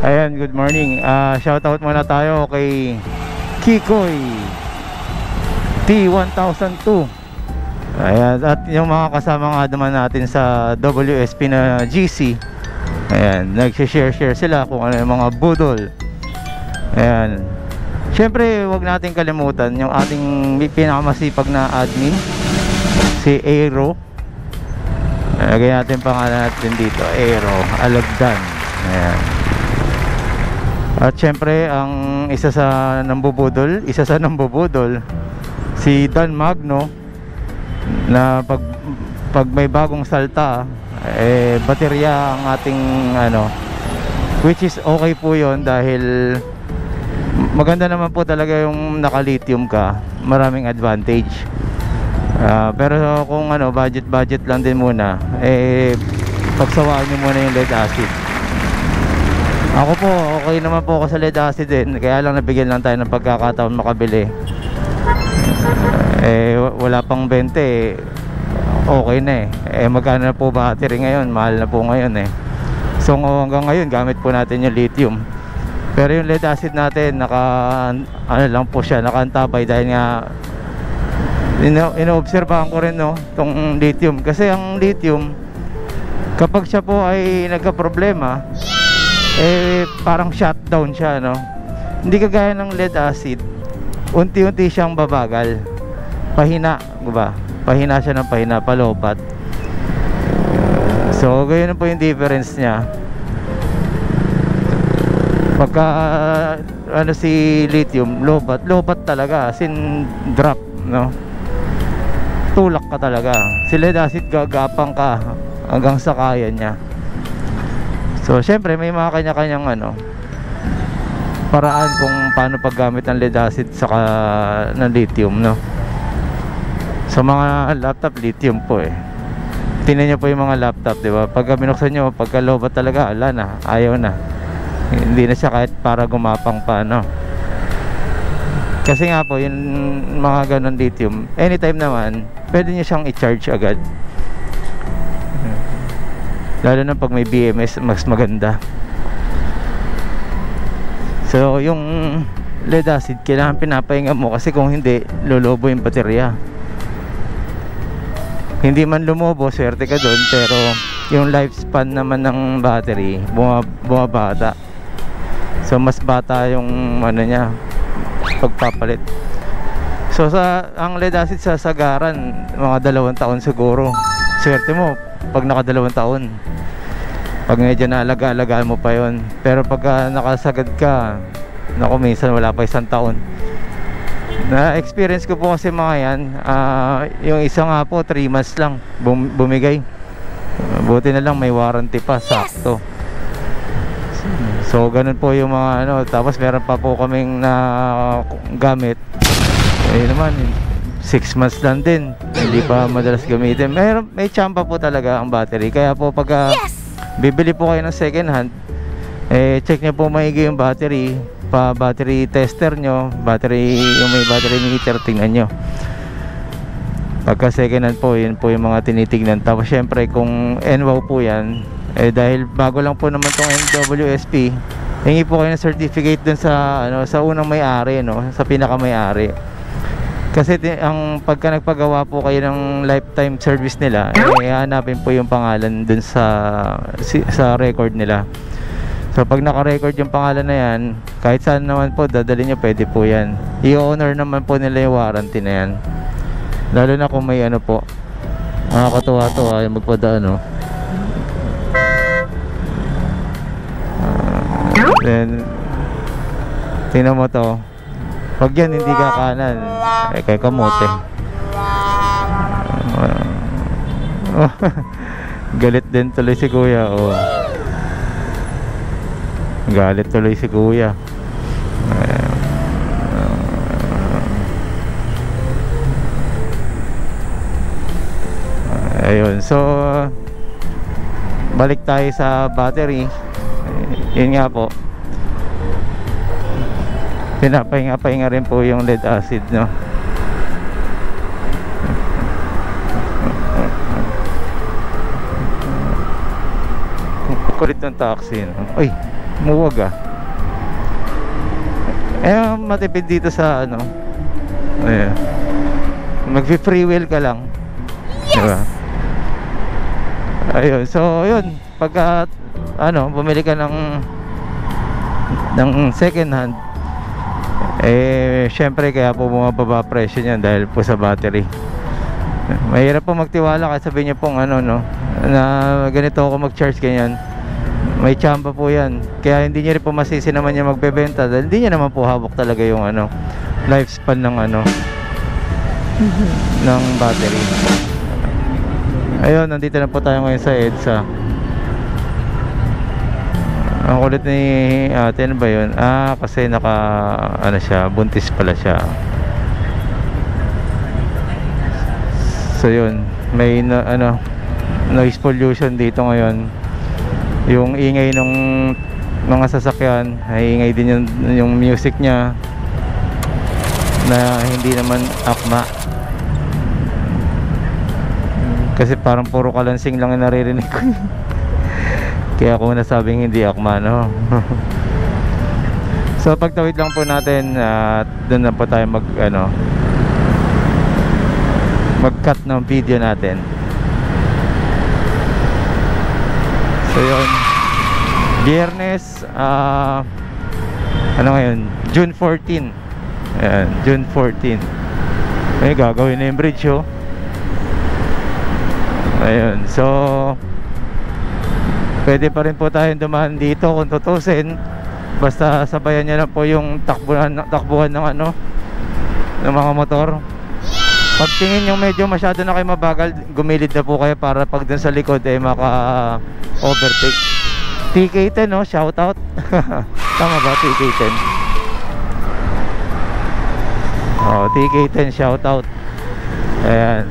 Ayan, good morning. Shoutout muna tayo kay Kikoy T1002. Ayan, at yung mga kasama nga naman natin sa WSP na GC. Ayan, nag-share sila kung ano yung mga budol. Ayan. Siyempre, wag natin kalimutan yung ating pinakamasipag na admin, si Aero. Lagyan natin pangalan natin dito, Aero Alagdan. Ayan. At syempre ang isa sa nambubudol si Dan Magno, na pag may bagong salta baterya ang ating which is okay po yon, dahil maganda naman po talaga yung naka-lithium ka, maraming advantage. Pero kung budget lang din muna, pagsawaan nyo muna yung lead acid. Ako po, okay naman po ako sa lead acid din, kaya lang nabigyan lang tayo ng pagkakataon makabili. Wala pang 20 okay na magkano na po battery ngayon, mahal na po ngayon so hanggang ngayon gamit po natin yung lithium. Pero yung lead acid natin lang po siya, nakaantabay, dahil nga inoobserbahan ko rin tong lithium, kasi ang lithium kapag siya po ay nagka-problema, parang shutdown siya, hindi kagaya ng lead acid, unti-unti siyang babagal, pahina, diba? Pahina siya ng pahina, palobat. So ganyan po yung difference niya. Pagka si lithium, lobat talaga, as in drop, tulak ka talaga. Si lead acid, gagapang ka hanggang sa kaya niya. So syempre may mga kanya-kanyang paraan kung paano paggamit ng lead acid saka ng lithium, sa mga laptop, lithium po tingnan nyo po yung mga laptop, diba? Pagka binuksan nyo, pagka lobat talaga, ala na, ayaw na, hindi na siya kahit para gumapang pa, kasi nga po yung mga ganon lithium, anytime naman pwede nyo siyang i-charge agad, lalo na pag may BMS, mas maganda. So yung lead acid kailangan pinapahinga mo, kasi kung hindi, lolobo yung baterya. Hindi man lumobo, swerte ka doon, pero yung lifespan naman ng battery bumabata. So mas bata yung niya pagpapalit. So ang lead acid sa sagaran, mga 2 taon siguro. Swerte mo pag naka 2 taon, pag medyo naalaga-alagaan mo pa yon. Pero pagka nakasagad ka, minsan wala pa 1 taon. Na-experience ko po kasi mga yan, yung isa nga po 3 months lang bumigay. Buti na lang may warranty pa, sakto. So ganun po yung mga tapos meron pa po kaming na gamit, naman 6 months lang din, hindi pa madalas gamitin. May tsampa po talaga ang battery. Kaya po pag bibili po kayo ng second hand, check nyo po maigi yung battery, battery tester nyo, yung may battery meter, tingnan nyo. Pagka second hand po, yun po yung mga tinitignan. Tapos syempre kung NWOW po yan, dahil bago lang po naman tong NWSP, hingi po kayo ng certificate dun sa unang may-ari, sa pinaka may-ari. Kasi pagka nagpagawa po kayo ng lifetime service nila, hanapin po yung pangalan dun sa record nila. So pag naka-record yung pangalan na yan, kahit saan naman po dadalhin nyo, pwede po yan. I-honor naman po nila yung warranty na yan. Lalo na kung may po, nakakatuwa yung magpadaan, then tingnan mo to, pag yan hindi ka kanan, kay kamote. Galit din tuloy si kuya. Galit tuloy si kuya. Ayun, so balik tayo sa battery. Yun nga po, pinapahinga rin po yung lead acid, kulit ng taxi, Uy, muwag ah. Matipid dito sa ano, ayan, magfi-free wheel ka lang. Yes! Diba? Ayun, so yun, pagka ano, bumili ka ng second hand, syempre kaya po bumababa presyo niyan dahil po sa battery. Mahirap po magtiwala kasi sabihin niyo pong ano, no, na ganito ako mag-charge ganyan. May tsamba po yan. Kaya hindi niya rin po masisi naman niya magbebenta dahil hindi niya naman po hawak talaga yung ano, lifespan ng ano, ng battery. Ayun, nandito na po tayo ngayon sa EDSA. Ang kulit ni ate, ano ba yun? Kasi naka ano siya, buntis pala siya. So yun, may ano, noise pollution dito ngayon. Yung ingay ng mga sasakyan, ay ingay din yung music niya na hindi naman akma. Kasi parang puro kalansing lang yung naririnig ko. Kaya ako nasabing hindi akma, no? So pagtawid lang po natin at doon na po tayo mag-cut ng video natin. So yun, Biyernes, ano ngayon, June 14. Ayan, June 14. May gagawin na yung bridge, oh. Ayun, so pwede pa rin po tayong dumaan dito kung tutusin. Basta sabayan niya na po yung takbuhan ng ano, ng mga motor. Pag tingin yung medyo masyado na kayo mabagal, gumilid na po kayo para pag dun sa likod maka-overtake. TK10, no? Shoutout. Tama ba? TK10. TK10 shoutout. Ayan.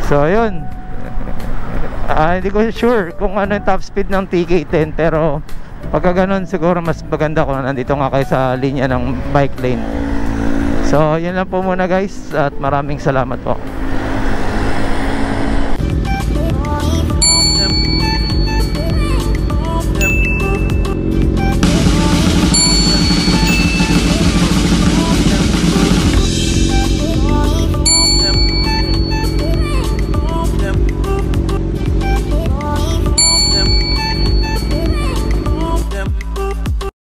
So ayun, hindi ko sure kung ano yung top speed ng TK10, pero pagka ganun siguro mas maganda kung nandito nga kayo sa linya ng bike lane. So yun lang po muna guys, at maraming salamat po.